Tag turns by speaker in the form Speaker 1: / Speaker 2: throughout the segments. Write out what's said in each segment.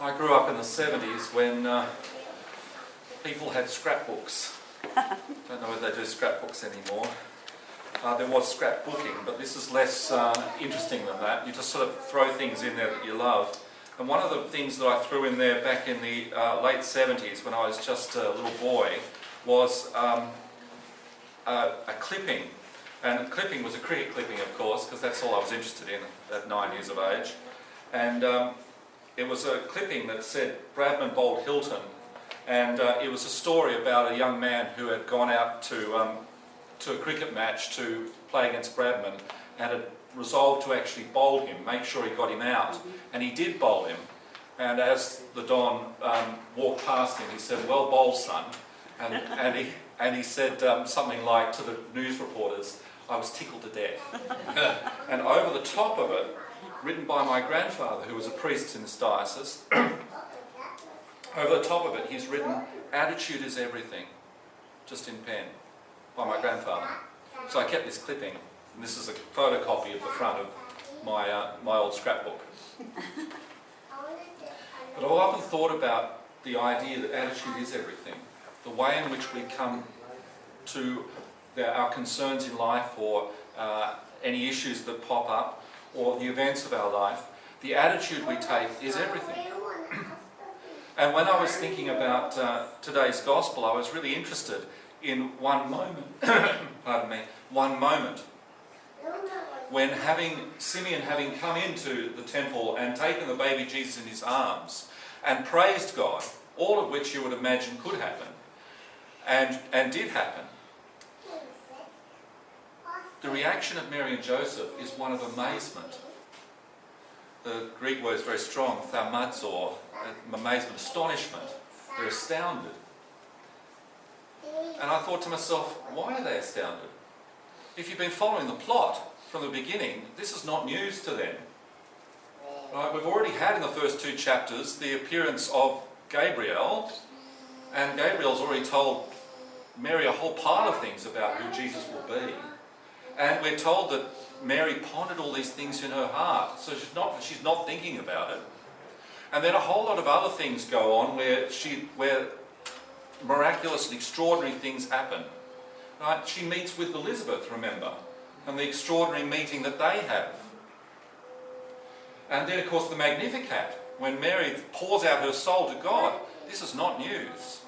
Speaker 1: I grew up in the 70s when people had scrapbooks. Don't know whether they do scrapbooks anymore. There was scrapbooking, but this is less interesting than that. You just sort of throw things in there that you love. And one of the things that I threw in there back in the late 70s when I was just a little boy was a clipping. And clipping was a cricket clipping, of course, because that's all I was interested in at 9 years of age. And it was a clipping that said Bradman bowled Hilton. And it was a story about a young man who had gone out to a cricket match to play against Bradman and had resolved to actually bowl him, make sure he got him out. And he did bowl him. And as the Don walked past him, he said, "Well bowled, son." And he said something like to the news reporters, "I was tickled to death." And over the top of it, written by my grandfather, who was a priest in this diocese, over the top of it, he's written, "Attitude is everything," just in pen, by my grandfather. So I kept this clipping, and this is a photocopy of the front of my old scrapbook. But I've often thought about the idea that attitude is everything, the way in which we come to our concerns in life, or any issues that pop up, or the events of our life. The attitude we take is everything. And when I was thinking about today's gospel, I was really interested in one moment, one moment, when Simeon having come into the temple and taken the baby Jesus in his arms and praised God, all of which you would imagine could happen, and did happen, the reaction of Mary and Joseph is one of amazement. The Greek word is very strong, thaumazo, amazement, astonishment. They're astounded. And I thought to myself, why are they astounded? If you've been following the plot from the beginning, this is not news to them. Right? We've already had in the first 2 chapters the appearance of Gabriel, and Gabriel's already told Mary a whole pile of things about who Jesus will be. And we're told that Mary pondered all these things in her heart, so she's not thinking about it. And then a whole lot of other things go on where miraculous and extraordinary things happen. Right? She meets with Elizabeth, remember, and the extraordinary meeting that they have. And then, of course, the Magnificat, when Mary pours out her soul to God. This is not news.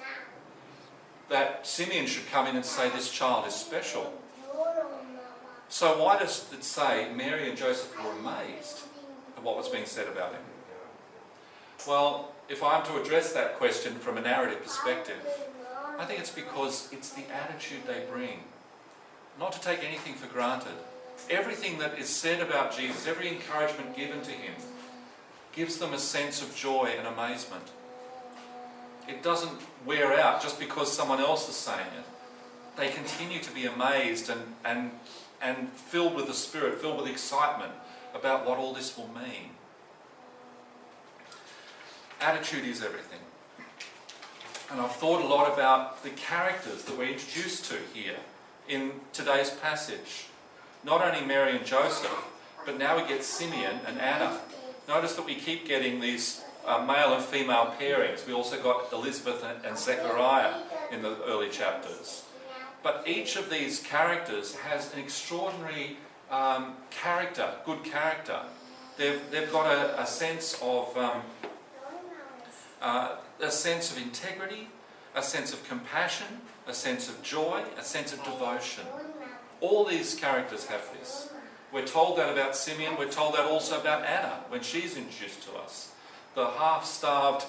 Speaker 1: That Simeon should come in and say this child is special. So why does it say Mary and Joseph were amazed at what was being said about him? Well, if I'm to address that question from a narrative perspective, I think it's because it's the attitude they bring. Not to take anything for granted. Everything that is said about Jesus, every encouragement given to him, gives them a sense of joy and amazement. It doesn't wear out just because someone else is saying it. They continue to be amazed and filled with the Spirit, filled with excitement about what all this will mean. Attitude is everything. And I've thought a lot about the characters that we're introduced to here in today's passage. Not only Mary and Joseph, but now we get Simeon and Anna. Notice that we keep getting these male and female pairings. We also got Elizabeth and Zechariah in the early chapters. But each of these characters has an extraordinary character, good character. They've got a sense of integrity, a sense of compassion, a sense of joy, a sense of devotion. All these characters have this. We're told that about Simeon. We're told that also about Anna when she's introduced to us. The half-starved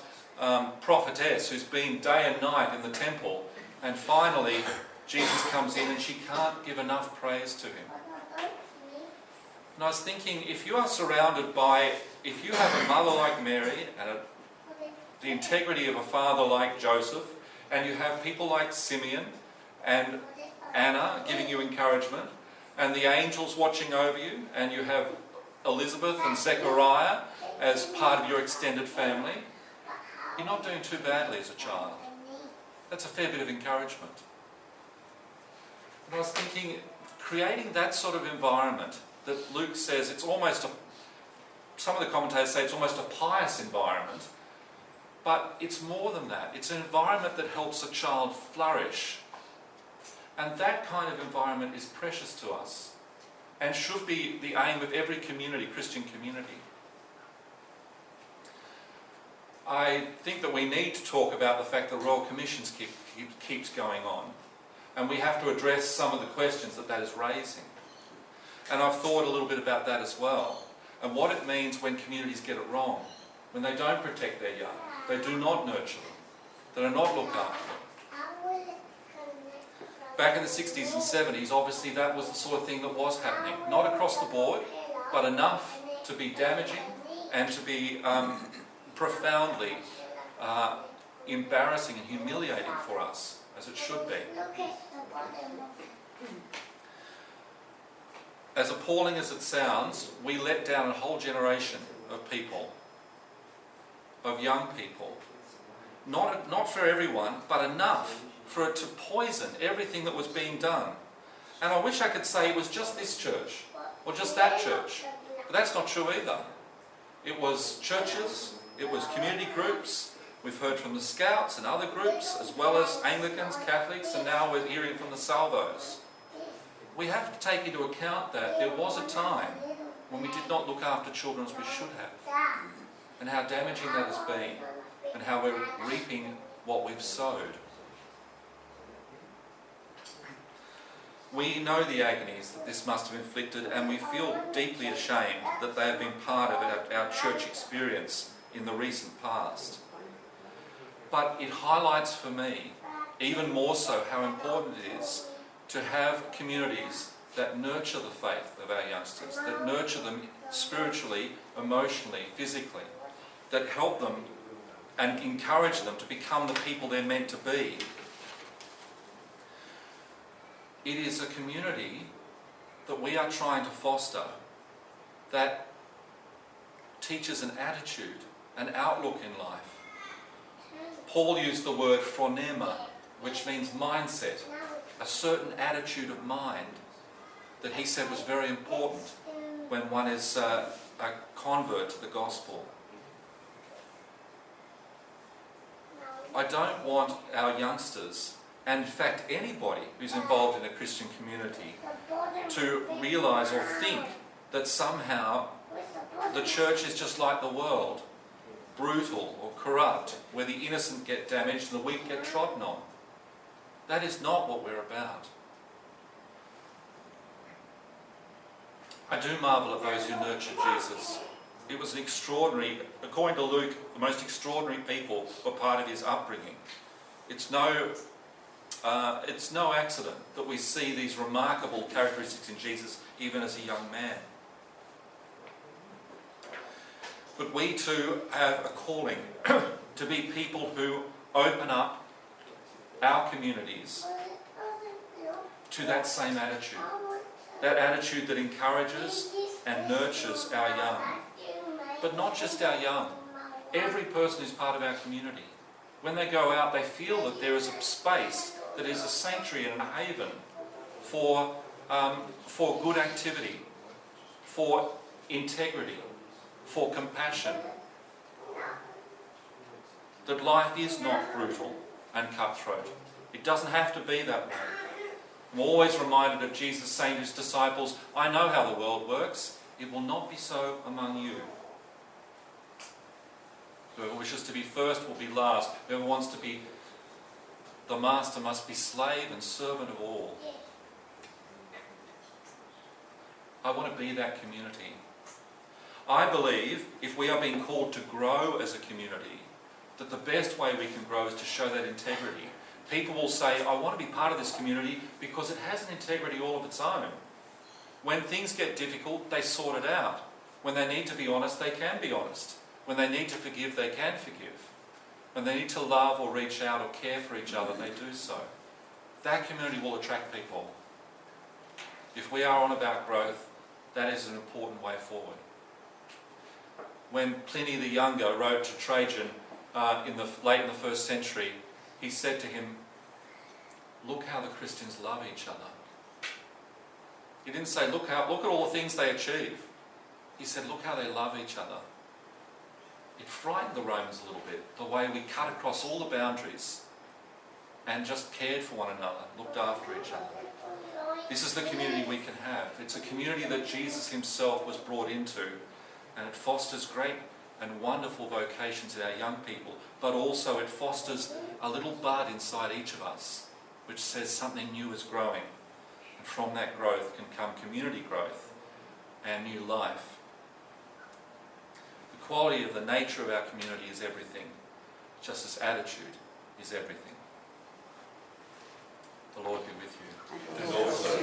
Speaker 1: prophetess who's been day and night in the temple, and finally Jesus comes in and she can't give enough praise to him. And I was thinking, if you have a mother like Mary and the integrity of a father like Joseph, and you have people like Simeon and Anna giving you encouragement, and the angels watching over you, and you have Elizabeth and Zechariah as part of your extended family, you're not doing too badly as a child. That's a fair bit of encouragement. And I was thinking, creating that sort of environment that Luke says it's almost some of the commentators say it's almost a pious environment, But it's more than that. It's an environment that helps a child flourish. And that kind of environment is precious to us and should be the aim of every community, Christian community. I think that we need to talk about the fact that Royal Commissions keeps going on, and we have to address some of the questions that is raising. And I've thought a little bit about that as well, and what it means when communities get it wrong, when they don't protect their young, they do not nurture them, they do not look after them. Back in the 60s and 70s, obviously that was the sort of thing that was happening. Not across the board, but enough to be damaging and to be profoundly embarrassing and humiliating for us, as it should be. As appalling as it sounds, we let down a whole generation of people, of young people. Not for everyone, but enough for it to poison everything that was being done. And I wish I could say it was just this church, or just that church. But that's not true either. It was churches, it was community groups. We've heard from the Scouts and other groups, as well as Anglicans, Catholics, and now we're hearing from the Salvos. We have to take into account that there was a time when we did not look after children as we should have, and how damaging that has been, and how we're reaping what we've sowed. We know the agonies that this must have inflicted, and we feel deeply ashamed that they have been part of our church experience in the recent past. But it highlights for me, even more so, how important it is to have communities that nurture the faith of our youngsters, that nurture them spiritually, emotionally, physically, that help them and encourage them to become the people they're meant to be. It is a community that we are trying to foster that teaches an attitude, an outlook in life. Paul used the word phronema, which means mindset, a certain attitude of mind that he said was very important when one is a convert to the gospel. I don't want our youngsters, and in fact anybody who's involved in a Christian community, to realise or think that somehow the church is just like the world, brutal or corrupt, where the innocent get damaged and the weak get trodden on. That is not what we're about. I do marvel at those who nurtured Jesus. It was an extraordinary, according to Luke, the most extraordinary people were part of his upbringing. It's no accident that we see these remarkable characteristics in Jesus even as a young man. But we too have a calling to be people who open up our communities to that same attitude. That attitude that encourages and nurtures our young. But not just our young. Every person who's part of our community. When they go out, they feel that there is a space that is a sanctuary and a haven for good activity, for integrity, for compassion. That life is not brutal and cutthroat. It doesn't have to be that way. I'm always reminded of Jesus saying to his disciples, I know how the world works. It will not be so among you. Whoever wishes to be first will be last. Whoever wants to be the master must be slave and servant of all. I want to be that community. I believe if we are being called to grow as a community, that the best way we can grow is to show that integrity. People will say, I want to be part of this community because it has an integrity all of its own. When things get difficult, they sort it out. When they need to be honest, they can be honest. When they need to forgive, they can forgive. When they need to love or reach out or care for each other, they do so. That community will attract people. If we are on about growth, that is an important way forward. When Pliny the Younger wrote to Trajan late in the 1st century, he said to him, look how the Christians love each other. He didn't say, look at all the things they achieve. He said, look how they love each other. It frightened the Romans a little bit, the way we cut across all the boundaries and just cared for one another, looked after each other. This is the community we can have. It's a community that Jesus himself was brought into, and it fosters great and wonderful vocations in our young people, but also it fosters a little bud inside each of us, which says something new is growing. And from that growth can come community growth and new life. The quality of the nature of our community is everything, just as attitude is everything. The Lord be with you.
Speaker 2: And also